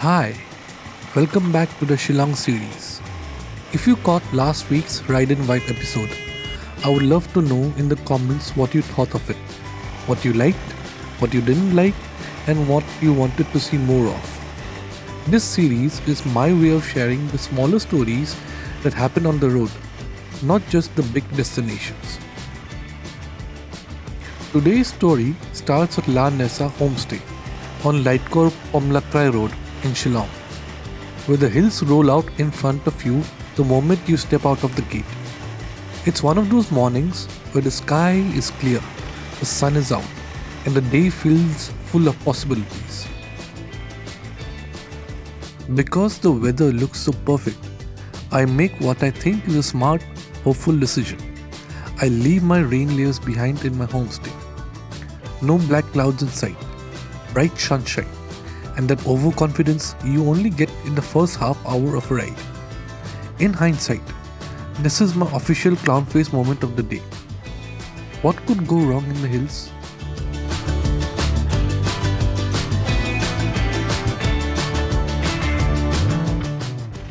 Hi, welcome back to the Shillong series. If you caught last week's Ride and Vibe episode, I would love to know in the comments what you thought of it, what you liked, what you didn't like, and what you wanted to see more of. This series is my way of sharing the smaller stories that happen on the road, not just the big destinations. Today's story starts at Nessa Homestay on Laitkor Pomlakrai Road in Shillong, where the hills roll out in front of you the moment you step out of the gate. It's one of those mornings where the sky is clear, the sun is out, and the day feels full of possibilities. Because the weather looks so perfect, I make what I think is a smart, hopeful decision. I leave my rain layers behind in my homestay. No black clouds in sight, bright sunshine, and that overconfidence you only get in the first half hour of a ride. In hindsight, this is my official clown face moment of the day. What could go wrong in the hills?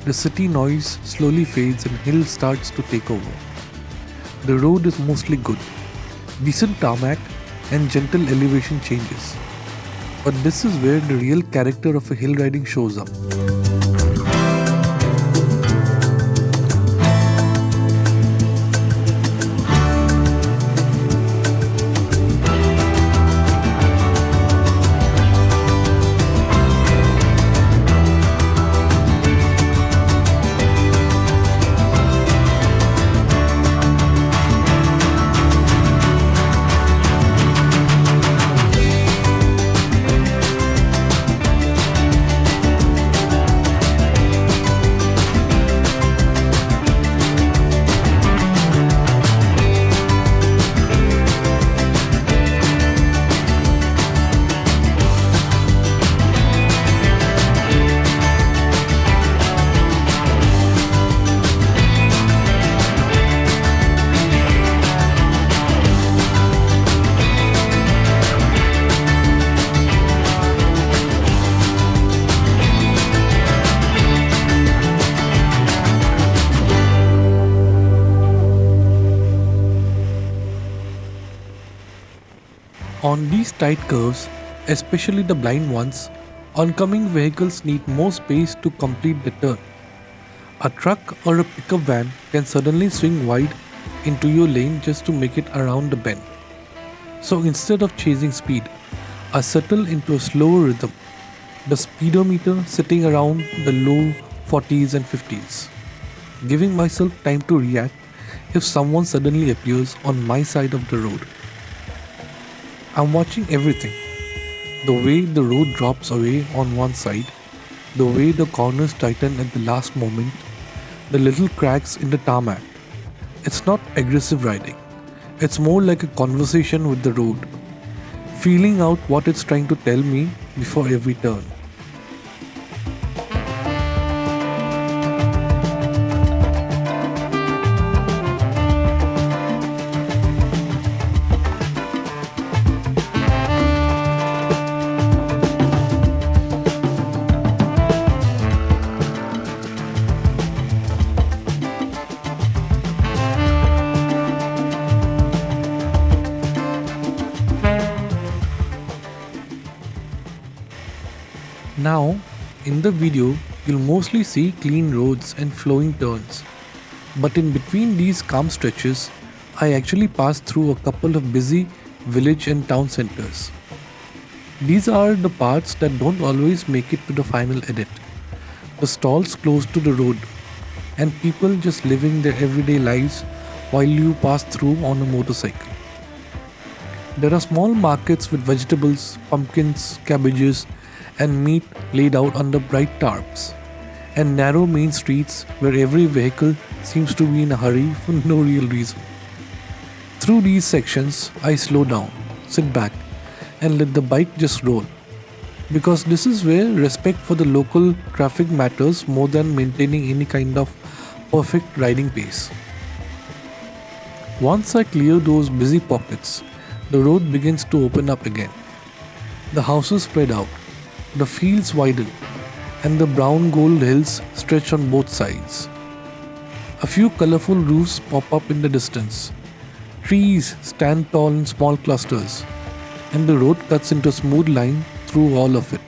The city noise slowly fades and hill starts to take over. The road is mostly good, decent tarmac and gentle elevation changes. But this is where the real character of a hill riding shows up. On these tight curves, especially the blind ones, oncoming vehicles need more space to complete the turn. A truck or a pickup van can suddenly swing wide into your lane just to make it around the bend. So instead of chasing speed, I settle into a slower rhythm, the speedometer sitting around the low 40s and 50s, giving myself time to react if someone suddenly appears on my side of the road. I'm watching everything. The way the road drops away on one side, the way the corners tighten at the last moment, the little cracks in the tarmac. It's not aggressive riding. It's more like a conversation with the road, feeling out what it's trying to tell me before every turn. Now, in the video, you'll mostly see clean roads and flowing turns. But in between these calm stretches, I actually pass through a couple of busy village and town centers. These are the parts that don't always make it to the final edit. The stalls close to the road, and people just living their everyday lives while you pass through on a motorcycle. There are small markets with vegetables, pumpkins, cabbages, and meat laid out under bright tarps, and narrow main streets where every vehicle seems to be in a hurry for no real reason. Through these sections, I slow down, sit back, and let the bike just roll, because this is where respect for the local traffic matters more than maintaining any kind of perfect riding pace. Once I clear those busy pockets, the road begins to open up again. The houses spread out, the fields widen, and the brown gold hills stretch on both sides. A few colorful roofs pop up in the distance. Trees stand tall in small clusters, and the road cuts into a smooth line through all of it.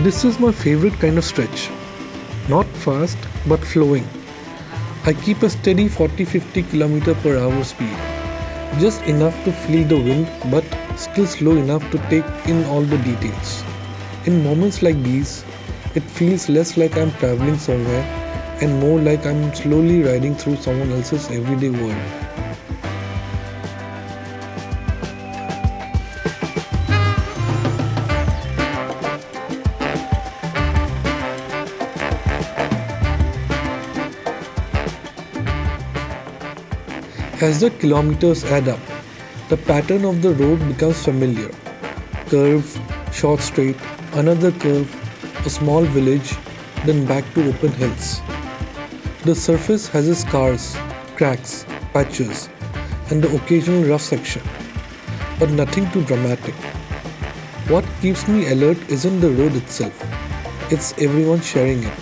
This is my favorite kind of stretch. Not fast, but flowing. I keep a steady 40-50 km per hour speed. Just enough to feel the wind, but still slow enough to take in all the details. In moments like these, it feels less like I'm traveling somewhere and more like I'm slowly riding through someone else's everyday world. As the kilometers add up, the pattern of the road becomes familiar. Curve, short straight, another curve, a small village, then back to open hills. The surface has its scars, cracks, patches, and the occasional rough section, but nothing too dramatic. What keeps me alert isn't the road itself, it's everyone sharing it.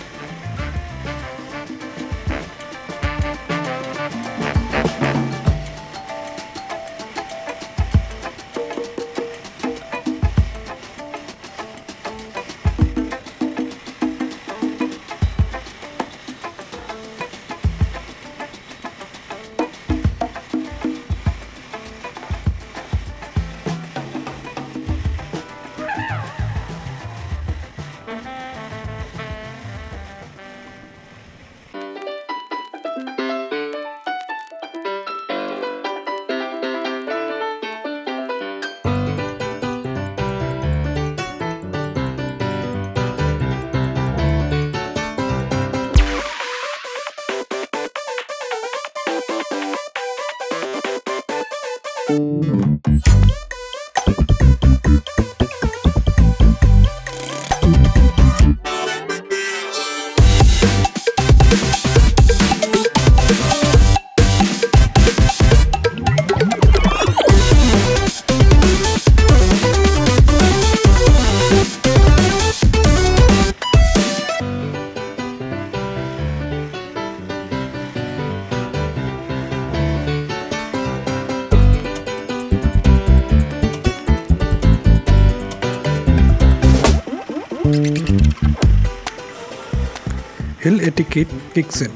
Hill etiquette kicks in.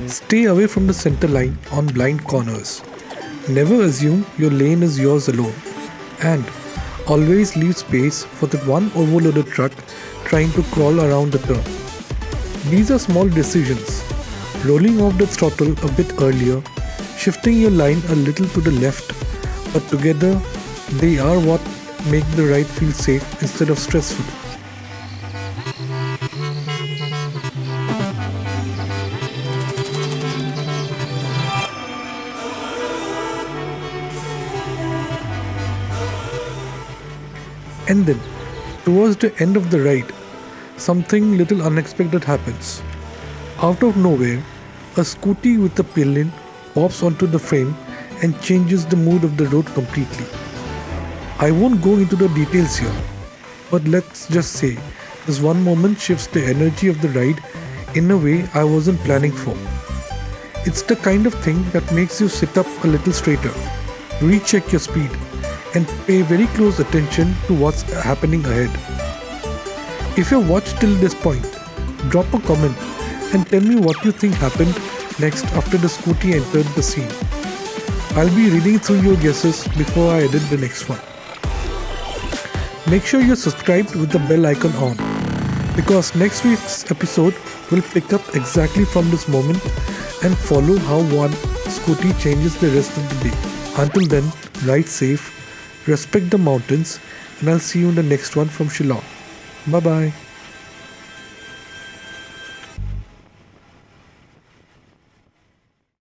Stay away from the center line on blind corners. Never assume your lane is yours alone. And always leave space for that one overloaded truck trying to crawl around the turn. These are small decisions. Rolling off the throttle a bit earlier, shifting your line a little to the left, but together they are what make the ride feel safe instead of stressful. And then, towards the end of the ride, something little unexpected happens. Out of nowhere, a scooty with a pillion pops onto the frame and changes the mood of the road completely. I won't go into the details here, but let's just say this one moment shifts the energy of the ride in a way I wasn't planning for. It's the kind of thing that makes you sit up a little straighter, recheck your speed, and pay very close attention to what's happening ahead. If you watched till this point, drop a comment and tell me what you think happened next after the scooty entered the scene. I'll be reading through your guesses before I edit the next one. Make sure you're subscribed with the bell icon on, because next week's episode will pick up exactly from this moment and follow how one scooty changes the rest of the day. Until then, ride safe, respect the mountains, and I'll see you in the next one from Shillong. Bye bye.